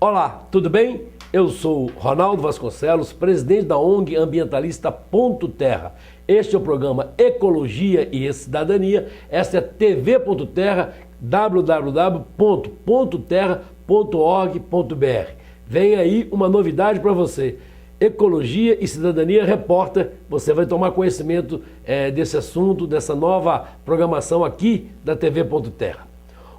Olá, tudo bem? Eu sou Ronaldo Vasconcelos, presidente da ONG ambientalista Ponto Terra. Este é o programa Ecologia e Cidadania. Esta é TV Ponto Terra, www.pontoterra.org.br. Vem aí uma novidade para você. Ecologia e Cidadania Repórter. Você vai tomar conhecimento desse assunto, dessa nova programação aqui da TV Ponto Terra.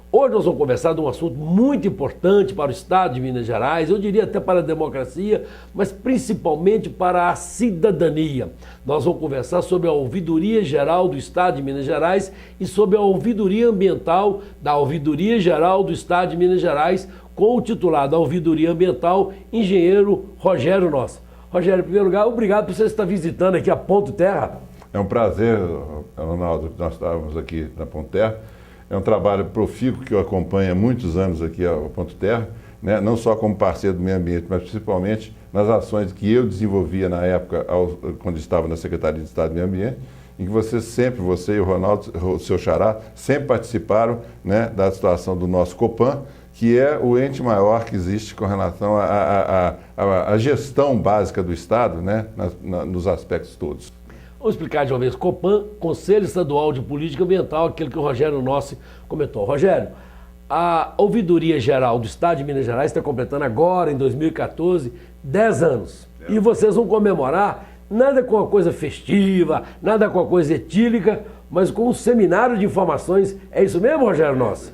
Hoje nós vamos conversar de um assunto muito importante para o Estado de Minas Gerais, eu diria até para a democracia, mas principalmente para a cidadania. Nós vamos conversar sobre a Ouvidoria Geral do Estado de Minas Gerais e sobre a Ouvidoria Ambiental da Ouvidoria Geral do Estado de Minas Gerais, com o titular da Ouvidoria Ambiental, engenheiro Rogério Nossa. Rogério, em primeiro lugar, obrigado por você estar visitando aqui a Ponto Terra. É um prazer, Ronaldo, que nós estávamos aqui na Ponto Terra. É um trabalho profícuo que eu acompanho há muitos anos aqui ao Ponto Terra, né? Não só como parceiro do meio ambiente, mas principalmente nas ações que eu desenvolvia na época, quando estava na Secretaria de Estado do Meio Ambiente, em que você e o Ronaldo, o seu xará, sempre participaram, né, da situação do nosso Copan, que é o ente maior que existe com relação à gestão básica do Estado, né, nos aspectos todos. Vamos explicar de uma vez. Copan, Conselho Estadual de Política Ambiental, aquele que o Rogério Nossi comentou. Rogério, a Ouvidoria Geral do Estado de Minas Gerais está completando agora, em 2014, 10 anos. E vocês vão comemorar nada com uma coisa festiva, nada com uma coisa etílica, mas com um seminário de informações. É isso mesmo, Rogério Nossi?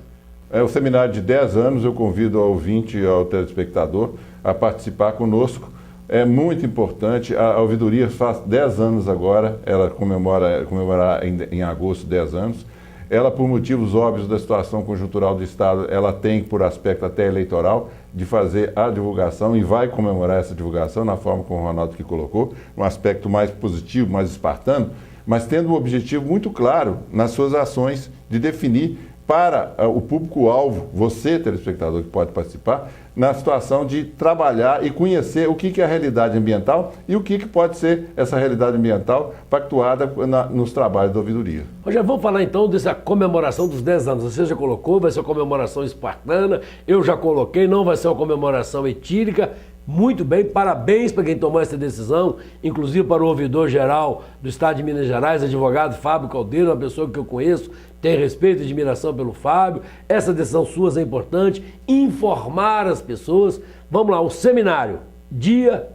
É o seminário de 10 anos, eu convido ao ouvinte e ao telespectador a participar conosco. É muito importante, a Ouvidoria faz 10 anos agora, ela comemorará em agosto 10 anos. Ela, por motivos óbvios da situação conjuntural do Estado, ela tem, por aspecto até eleitoral, de fazer a divulgação e vai comemorar essa divulgação na forma como o Ronaldo que colocou, um aspecto mais positivo, mais espartano, mas tendo um objetivo muito claro nas suas ações de definir para o público-alvo, você, telespectador que pode participar, na situação de trabalhar e conhecer o que é a realidade ambiental e o que pode ser essa realidade ambiental pactuada nos trabalhos da ouvidoria. Rogério, vamos falar então dessa comemoração dos 10 anos. Você já colocou, vai ser uma comemoração espartana, eu já coloquei, não vai ser uma comemoração etílica. Muito bem, parabéns para quem tomou essa decisão, inclusive para o ouvidor-geral do Estado de Minas Gerais, advogado Fábio Caldeiro, uma pessoa que eu conheço, tenho respeito e admiração pelo Fábio. Essa decisão sua é importante, informar as pessoas. Vamos lá, um seminário, dia...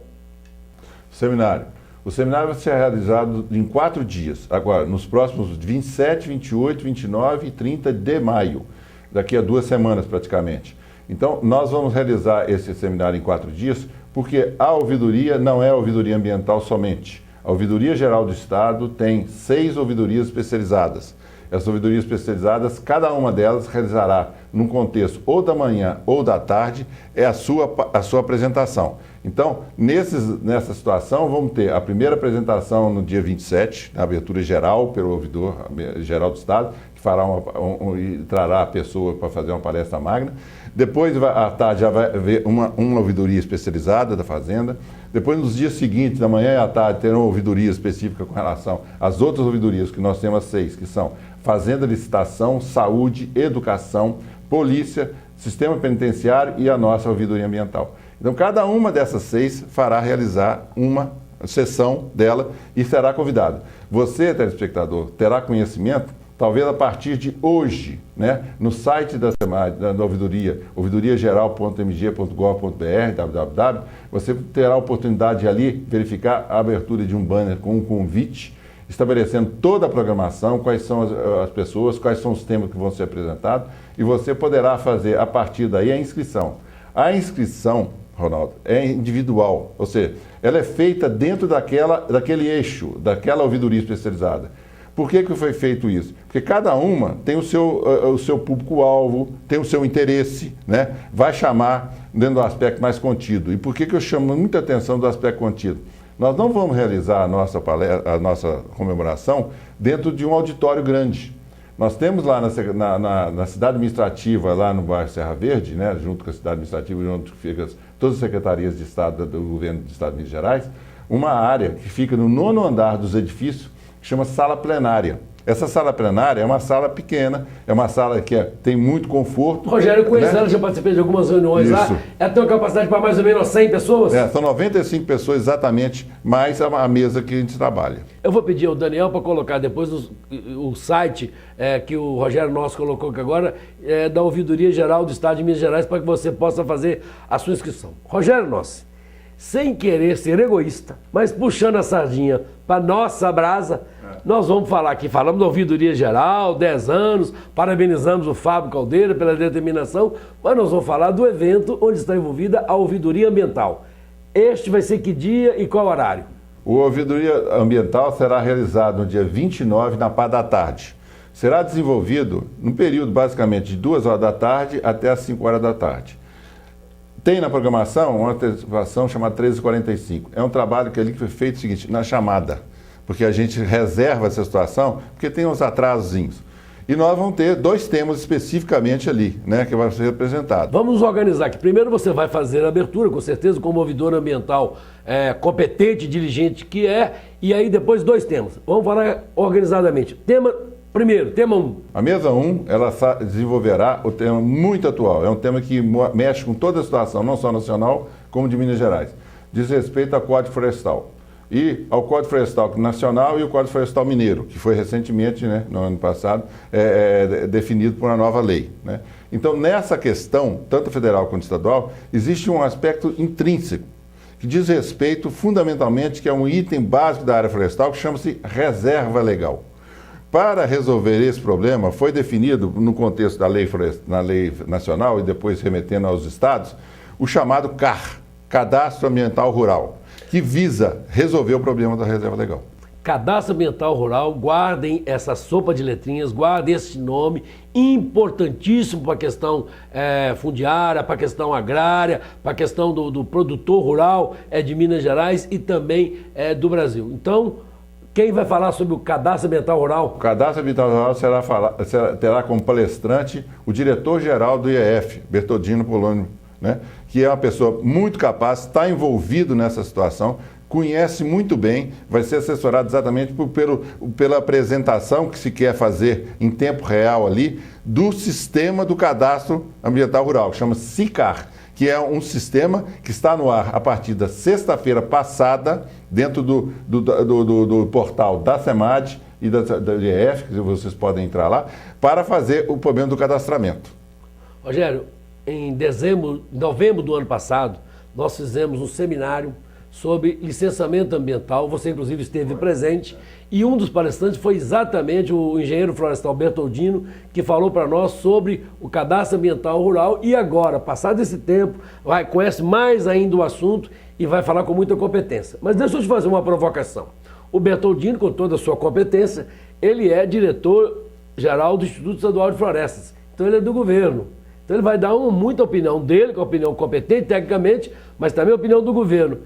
Seminário. O seminário vai ser realizado em 4 dias, agora, nos próximos 27, 28, 29 e 30 de maio, daqui a 2 semanas praticamente. Então, nós vamos realizar esse seminário em 4 dias, porque a ouvidoria não é a ouvidoria ambiental somente. A Ouvidoria Geral do Estado tem 6 ouvidorias especializadas. Essas ouvidorias especializadas, cada uma delas realizará, num contexto ou da manhã ou da tarde, a sua apresentação. Então, nessa situação, vamos ter a primeira apresentação no dia 27, na abertura geral, pelo ouvidor geral do Estado, que fará trará a pessoa para fazer uma palestra magna. Depois, à tarde, já vai haver uma ouvidoria especializada da Fazenda. Depois, nos dias seguintes, da manhã e à tarde, terão uma ouvidoria específica com relação às outras ouvidorias, que nós temos 6, que são Fazenda, Licitação, Saúde, Educação, Polícia, Sistema Penitenciário e a nossa ouvidoria ambiental. Então, cada uma dessas 6 fará realizar uma sessão dela e será convidado. Você, telespectador, terá conhecimento, talvez a partir de hoje, né, no site da ouvidoria, ouvidoriageral.mg.gov.br, www, você terá a oportunidade de ali verificar a abertura de um banner com um convite, estabelecendo toda a programação, quais são as pessoas, quais são os temas que vão ser apresentados, e você poderá fazer, a partir daí, a inscrição. A inscrição, Ronaldo, é individual, ou seja, ela é feita dentro daquele eixo, daquela ouvidoria especializada. Por que foi feito isso? Porque cada uma tem o seu público-alvo, tem o seu interesse, né? Vai chamar dentro do aspecto mais contido. E por que eu chamo muita atenção do aspecto contido? Nós não vamos realizar a nossa comemoração dentro de um auditório grande. Nós temos lá na cidade administrativa, lá no bairro Serra Verde, né, junto com a cidade administrativa, onde ficam todas as secretarias de Estado do governo do Estado de Minas Gerais, uma área que fica no 9º andar dos edifícios, que chama sala plenária. Essa sala plenária é uma sala pequena, é uma sala que tem muito conforto. Rogério, eu conheço né? ela, já participei de algumas reuniões lá. Ela tem uma capacidade para mais ou menos 100 pessoas? São 95 pessoas exatamente, mais a mesa que a gente trabalha. Eu vou pedir ao Daniel para colocar depois o site que o Rogério Nosso colocou aqui agora, da Ouvidoria Geral do Estado de Minas Gerais, para que você possa fazer a sua inscrição. Rogério Nosso, sem querer ser egoísta, mas puxando a sardinha para nossa brasa, nós vamos falar aqui, falamos da Ouvidoria Geral, 10 anos, parabenizamos o Fábio Caldeira pela determinação, mas nós vamos falar do evento onde está envolvida a Ouvidoria Ambiental. Este vai ser que dia e qual horário? O Ouvidoria Ambiental será realizado no dia 29, na parte da tarde. Será desenvolvido num período basicamente de 2 horas da tarde até as 5 horas da tarde. Tem na programação uma antecipação chamada 13h45. É um trabalho que ali foi feito o seguinte, na chamada, porque a gente reserva essa situação, porque tem uns atrasozinhos. E nós vamos ter 2 temas especificamente ali, né, que vai ser representado. Vamos nos organizar aqui. Primeiro você vai fazer a abertura, com certeza, como ouvidor ambiental competente, diligente que é, e aí depois 2 temas. Vamos falar organizadamente. Primeiro, tema 1. A mesa 1, ela desenvolverá o tema muito atual. É um tema que mexe com toda a situação, não só nacional, como de Minas Gerais. Diz respeito ao Código Florestal. E ao Código Florestal Nacional e o Código Florestal Mineiro, que foi recentemente, né, no ano passado, definido por uma nova lei. Né? Então, nessa questão, tanto federal quanto estadual, existe um aspecto intrínseco, que diz respeito fundamentalmente, que é um item básico da área florestal, que chama-se reserva legal. Para resolver esse problema, foi definido, no contexto da lei nacional e depois remetendo aos estados, o chamado CAR, Cadastro Ambiental Rural, que visa resolver o problema da reserva legal. Cadastro Ambiental Rural, guardem essa sopa de letrinhas, guardem esse nome, importantíssimo para a questão fundiária, para a questão agrária, para a questão do produtor rural de Minas Gerais e também do Brasil. Então, quem vai falar sobre o Cadastro Ambiental Rural? O Cadastro Ambiental Rural terá como palestrante o diretor-geral do IEF, Bertodino Polônio, né? Que é uma pessoa muito capaz, está envolvido nessa situação, conhece muito bem, vai ser assessorado exatamente pela apresentação que se quer fazer em tempo real ali do sistema do Cadastro Ambiental Rural, que chama SICAR, que é um sistema que está no ar a partir da sexta-feira passada, dentro do portal da SEMAD e da IEF, que vocês podem entrar lá, para fazer o problema do cadastramento. Rogério, em novembro do ano passado, nós fizemos um seminário sobre licenciamento ambiental, você inclusive esteve presente, e um dos palestrantes foi exatamente o engenheiro florestal Bertodino, que falou para nós sobre o Cadastro Ambiental Rural, e agora, passado esse tempo, conhece mais ainda o assunto e vai falar com muita competência. Mas deixa eu te fazer uma provocação. O Bertodino, com toda a sua competência, ele é diretor-geral do Instituto Estadual de Florestas, então ele é do governo. Então ele vai dar muita opinião dele, que é uma opinião competente tecnicamente, mas também a opinião do governo.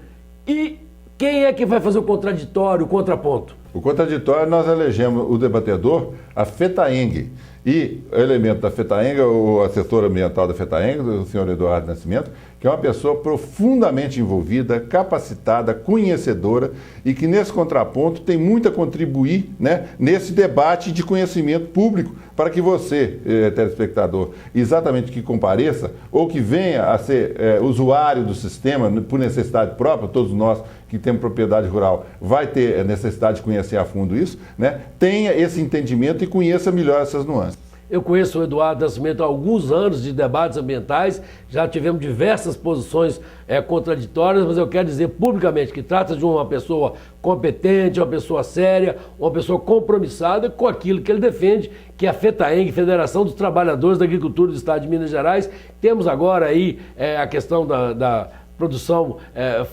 E quem é que vai fazer o contraditório, o contraponto? O contraditório, nós elegemos o debatedor, a FETAENG. E o elemento da FETAENG, o assessor ambiental da FETAENG, o senhor Eduardo Nascimento, que é uma pessoa profundamente envolvida, capacitada, conhecedora e que nesse contraponto tem muito a contribuir, né, nesse debate de conhecimento público para que você, telespectador, exatamente que compareça ou que venha a ser usuário do sistema por necessidade própria, todos nós que temos propriedade rural vai ter necessidade de conhecer a fundo isso, né, tenha esse entendimento e conheça melhor essas nuances. Eu conheço o Eduardo Nascimento há alguns anos de debates ambientais, já tivemos diversas posições contraditórias, mas eu quero dizer publicamente que trata de uma pessoa competente, uma pessoa séria, uma pessoa compromissada com aquilo que ele defende, que é a FETAENG, Federação dos Trabalhadores da Agricultura do Estado de Minas Gerais. Temos agora aí a questão da produção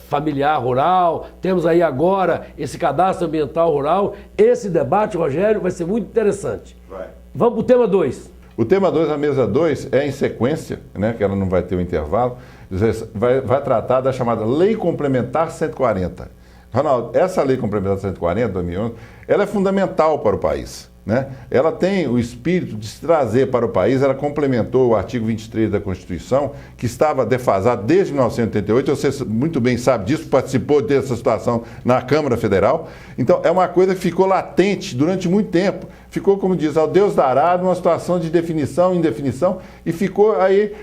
familiar rural, temos aí agora esse cadastro ambiental rural. Esse debate, Rogério, vai ser muito interessante. Vamos para o tema 2. O tema 2, a mesa 2, é em sequência, né, que ela não vai ter um intervalo, vai tratar da chamada Lei Complementar 140. Ronaldo, essa lei complementar 140, 2011, ela é fundamental para o país. Né? Ela tem o espírito de se trazer para o país, ela complementou o artigo 23 da Constituição, que estava defasado desde 1988, você muito bem sabe disso, participou dessa situação na Câmara Federal. Então, é uma coisa que ficou latente durante muito tempo, ficou, como diz, ao Deus dará, numa situação de definição e indefinição, e ficou aí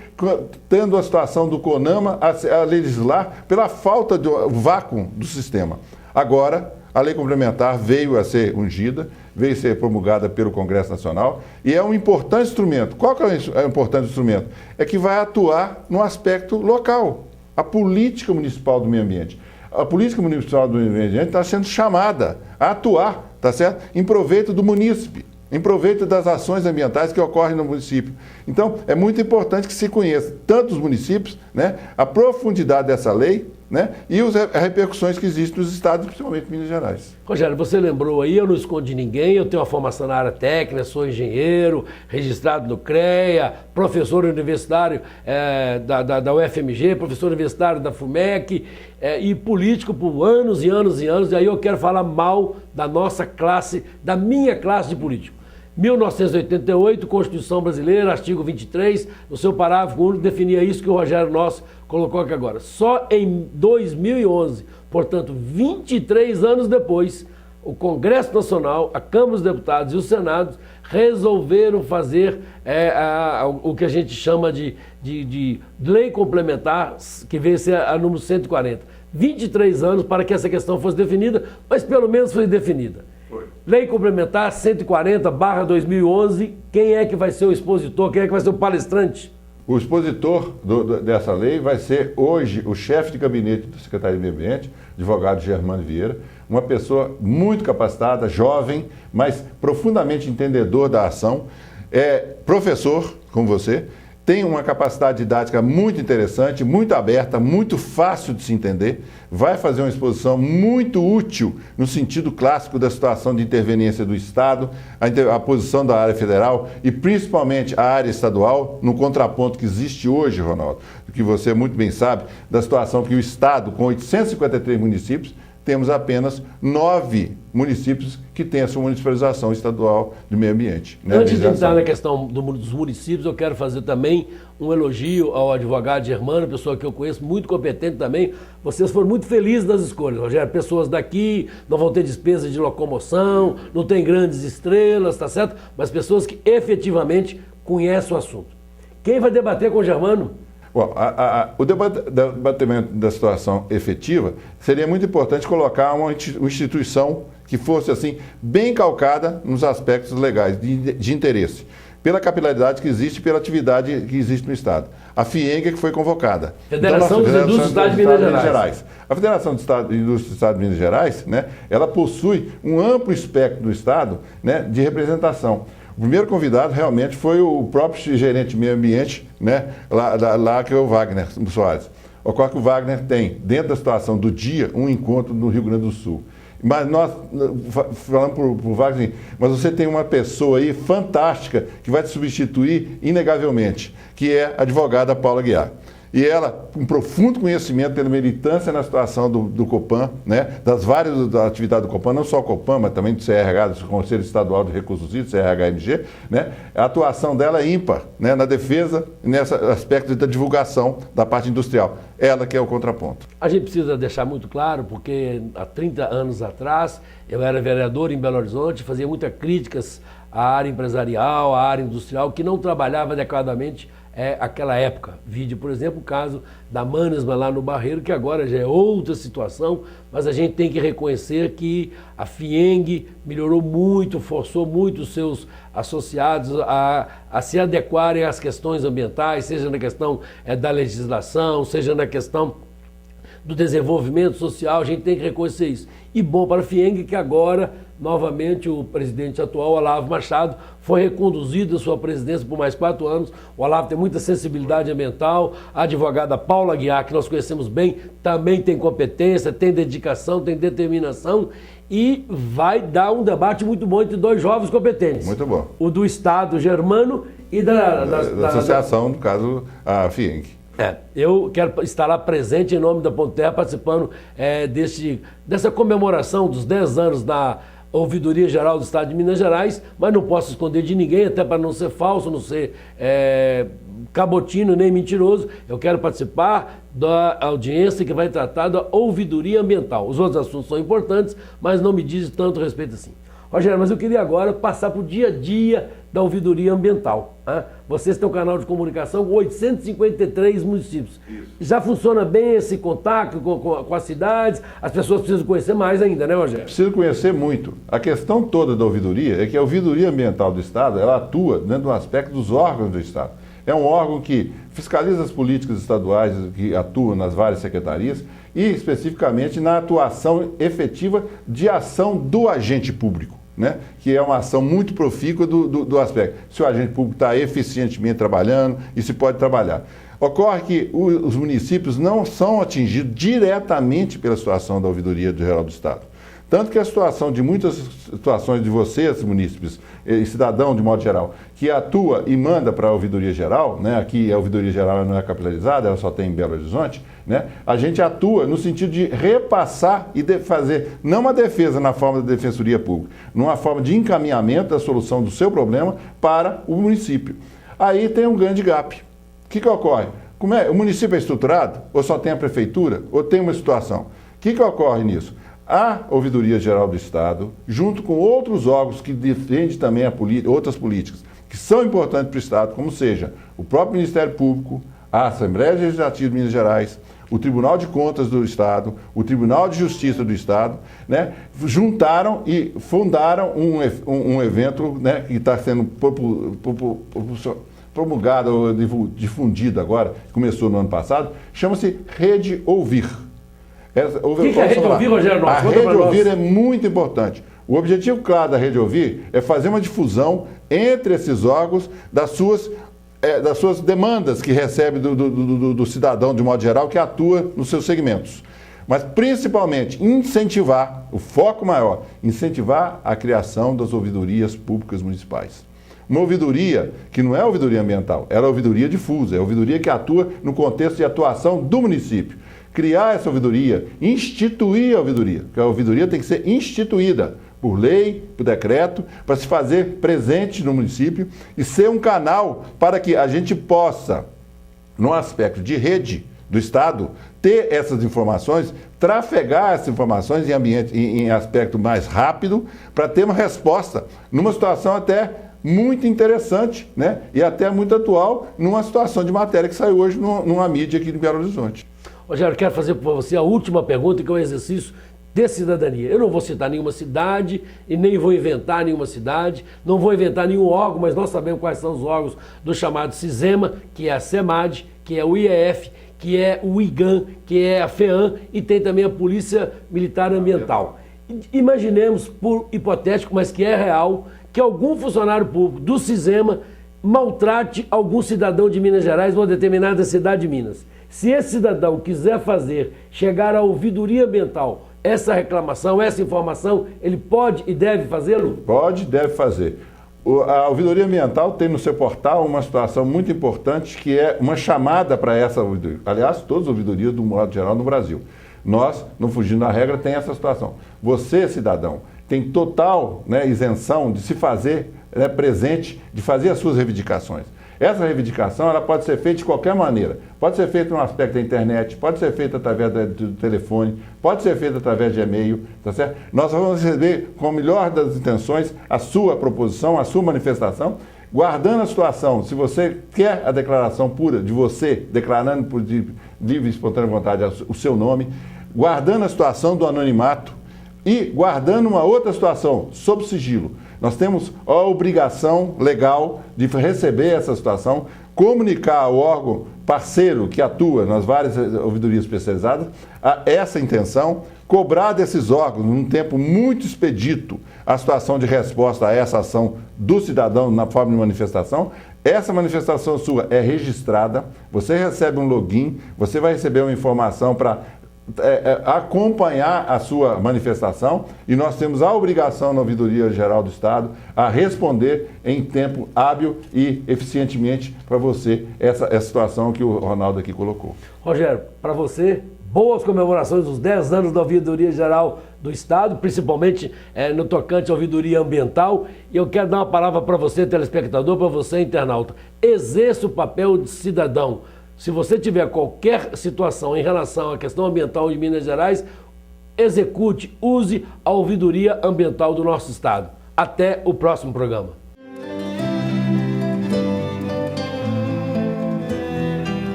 tendo a situação do CONAMA a legislar pela falta do vácuo do sistema. Agora, a lei complementar veio a ser ungida, veio a ser promulgada pelo Congresso Nacional e é um importante instrumento. Qual que é o importante instrumento? É que vai atuar no aspecto local, a política municipal do meio ambiente. A política municipal do meio ambiente está sendo chamada a atuar, tá certo? Em proveito do munícipe, em proveito das ações ambientais que ocorrem no município. Então, é muito importante que se conheça tanto os municípios, né, a profundidade dessa lei, né, e as repercussões que existem nos estados, principalmente em Minas Gerais. Rogério, você lembrou aí, eu não escondo de ninguém, eu tenho uma formação na área técnica, sou engenheiro, registrado no CREA, professor universitário da UFMG, professor universitário da FUMEC e político por anos e anos e anos, e aí eu quero falar mal da nossa classe, da minha classe de político. 1988, Constituição Brasileira, artigo 23, no seu parágrafo único, definia isso que o Rogério Nosso colocou aqui agora. Só em 2011, portanto, 23 anos depois, o Congresso Nacional, a Câmara dos Deputados e o Senado resolveram fazer o que a gente chama de lei complementar, que veio a ser a número 140. 23 anos para que essa questão fosse definida, mas pelo menos foi definida. Lei Complementar 140/2011, quem é que vai ser o expositor, quem é que vai ser o palestrante? O expositor dessa lei vai ser hoje o chefe de gabinete do Secretaria do Meio Ambiente, advogado Germano Vieira, uma pessoa muito capacitada, jovem, mas profundamente entendedor da ação, é professor, como você, tem uma capacidade didática muito interessante, muito aberta, muito fácil de se entender, vai fazer uma exposição muito útil no sentido clássico da situação de interveniência do Estado, a posição da área federal e principalmente a área estadual, no contraponto que existe hoje, Ronaldo, que você muito bem sabe, da situação que o Estado, com 853 municípios, temos apenas 9 municípios que têm a sua municipalização estadual do meio ambiente. Né? Antes de entrar na questão dos municípios, eu quero fazer também um elogio ao advogado Germano, pessoa que eu conheço, muito competente também. Vocês foram muito felizes nas escolhas, Rogério. Pessoas daqui, não vão ter despesa de locomoção, não tem grandes estrelas, tá certo? Mas pessoas que efetivamente conhecem o assunto. Quem vai debater com o Germano? Bom, o debatimento da situação efetiva seria muito importante colocar uma instituição que fosse assim bem calcada nos aspectos legais de interesse, pela capilaridade que existe, pela atividade que existe no Estado. A FIENG que foi convocada. Federação dos Indústrias do Estado de Minas Gerais. A Federação de Indústrias do Estado de Minas Gerais, né, ela possui um amplo espectro do Estado, né, de representação. O primeiro convidado realmente foi o próprio gerente de meio ambiente, né, lá que é o Wagner Soares. Ocorre que o Wagner tem, dentro da situação do dia, um encontro no Rio Grande do Sul. Mas nós falamos para o Wagner, mas você tem uma pessoa aí fantástica que vai te substituir inegavelmente, que é a advogada Paula Aguiar. E ela, com profundo conhecimento pela militância na situação do Copan, né, das várias atividades do Copan, não só o Copan, mas também do CRH, do Conselho Estadual de Recursos Hídricos, CRHMG, né, a atuação dela é ímpar, né, na defesa, nesse aspecto da divulgação da parte industrial. Ela que é o contraponto. A gente precisa deixar muito claro, porque há 30 anos atrás eu era vereador em Belo Horizonte, fazia muitas críticas à área empresarial, à área industrial, que não trabalhava adequadamente aquela época. Vide, por exemplo, o caso da Manesma lá no Barreiro, que agora já é outra situação, mas a gente tem que reconhecer que a FIENG melhorou muito, forçou muito os seus associados a se adequarem às questões ambientais, seja na questão da legislação, seja na questão do desenvolvimento social, a gente tem que reconhecer isso. E bom para a FIENG que agora, novamente, o presidente atual, Olavo Machado, foi reconduzido à sua presidência por mais 4 anos. O Olavo tem muita sensibilidade ambiental, a advogada Paula Aguiar, que nós conhecemos bem, também tem competência, tem dedicação, tem determinação e vai dar um debate muito bom entre 2 jovens competentes. Muito bom. O do Estado, Germano, e da associação, no caso, a FIENG. Eu quero estar lá presente em nome da Ponto Terra, participando dessa comemoração dos 10 anos da Ouvidoria Geral do Estado de Minas Gerais, mas não posso esconder de ninguém, até para não ser falso, não ser cabotino nem mentiroso. Eu quero participar da audiência que vai tratar da ouvidoria ambiental. Os outros assuntos são importantes, mas não me diz tanto respeito assim. Rogério, mas eu queria agora passar para o dia a dia da ouvidoria ambiental. Né? Vocês têm um canal de comunicação com 853 municípios. Isso. Já funciona bem esse contato com as cidades? As pessoas precisam conhecer mais ainda, né, Rogério? Precisa conhecer muito. A questão toda da ouvidoria é que a ouvidoria ambiental do Estado, ela atua dentro do aspecto dos órgãos do Estado. É um órgão que fiscaliza as políticas estaduais que atuam nas várias secretarias e especificamente na atuação efetiva de ação do agente público. Né? Que é uma ação muito profícua do aspecto. Se o agente público está eficientemente trabalhando e se pode trabalhar. Ocorre que os municípios não são atingidos diretamente pela situação da Ouvidoria Geral do Estado. Tanto que a situação de muitas situações de vocês, munícipes, e cidadão de modo geral, que atua e manda para a Ouvidoria Geral, né? Aqui a Ouvidoria Geral não é capitalizada, ela só tem em Belo Horizonte, né? A gente atua no sentido de repassar e fazer, não uma defesa na forma da Defensoria Pública, numa forma de encaminhamento da solução do seu problema para o município. Aí tem um grande gap. O que ocorre? O município é estruturado? Ou só tem a prefeitura? Ou tem uma situação? O que ocorre nisso? A Ouvidoria Geral do Estado, junto com outros órgãos que defendem também outras políticas, que são importantes para o Estado, como seja o próprio Ministério Público, a Assembleia Legislativa de Minas Gerais, o Tribunal de Contas do Estado, o Tribunal de Justiça do Estado, né, juntaram e fundaram um evento, né, que está sendo promulgado ou difundido agora, começou no ano passado, chama-se Rede Ouvir. O que é a Rede Ouvir, Rogério? A Rede Ouvir é muito importante. O objetivo claro da Rede Ouvir é fazer uma difusão entre esses órgãos das suas demandas que recebe do cidadão, de modo geral, que atua nos seus segmentos. Mas, principalmente, incentivar, o foco maior, incentivar a criação das ouvidorias públicas municipais. Uma ouvidoria que não é ouvidoria ambiental, ela é ouvidoria difusa, é a ouvidoria que atua no contexto de atuação do município. Criar essa ouvidoria, instituir a ouvidoria, porque a ouvidoria tem que ser instituída por lei, por decreto, para se fazer presente no município e ser um canal para que a gente possa, no aspecto de rede do Estado, ter essas informações, trafegar essas informações em aspecto mais rápido, para ter uma resposta numa situação até muito interessante, né? E até muito atual, numa situação de matéria que saiu hoje numa mídia aqui de Belo Horizonte. Rogério, quero fazer para você a última pergunta, que é o exercício de cidadania. Eu não vou citar nenhuma cidade e nem vou inventar nenhuma cidade, não vou inventar nenhum órgão, mas nós sabemos quais são os órgãos do chamado CISEMA, que é a CEMAD, que é o IEF, que é o IGAM, que é a FEAM e tem também a Polícia Militar Ambiental. Imaginemos, por hipotético, mas que é real, que algum funcionário público do CISEMA maltrate algum cidadão de Minas Gerais ou uma determinada cidade de Minas. Se esse cidadão quiser chegar à ouvidoria ambiental, essa reclamação, essa informação, ele pode e deve fazê-lo? Pode e deve fazer. A ouvidoria ambiental tem no seu portal uma situação muito importante que é uma chamada para essa ouvidoria. Aliás, todas as ouvidorias do modo geral no Brasil. Nós, não fugindo da regra, tem essa situação. Você, cidadão, tem total, né, isenção de se fazer, né, presente, de fazer as suas reivindicações. Essa reivindicação ela pode ser feita de qualquer maneira. Pode ser feita no aspecto da internet, pode ser feita através do telefone, pode ser feita através de e-mail, tá certo? Nós vamos receber com a melhor das intenções a sua proposição, a sua manifestação, guardando a situação. Se você quer a declaração pura de você, declarando por livre e espontânea vontade o seu nome, guardando a situação do anonimato e guardando uma outra situação, sob sigilo. Nós temos a obrigação legal de receber essa situação, comunicar ao órgão parceiro que atua nas várias ouvidorias especializadas essa intenção, cobrar desses órgãos, num tempo muito expedito, a situação de resposta a essa ação do cidadão na forma de manifestação. Essa manifestação sua é registrada, você recebe um login, você vai receber uma informação para acompanhar a sua manifestação e nós temos a obrigação na Ouvidoria Geral do Estado a responder em tempo hábil e eficientemente para você essa situação que o Ronaldo aqui colocou. Rogério, para você, boas comemorações dos 10 anos da Ouvidoria Geral do Estado, principalmente no tocante à ouvidoria ambiental. E eu quero dar uma palavra para você, telespectador, para você, internauta. Exerça o papel de cidadão. Se você tiver qualquer situação em relação à questão ambiental de Minas Gerais, execute, use a ouvidoria ambiental do nosso Estado. Até o próximo programa.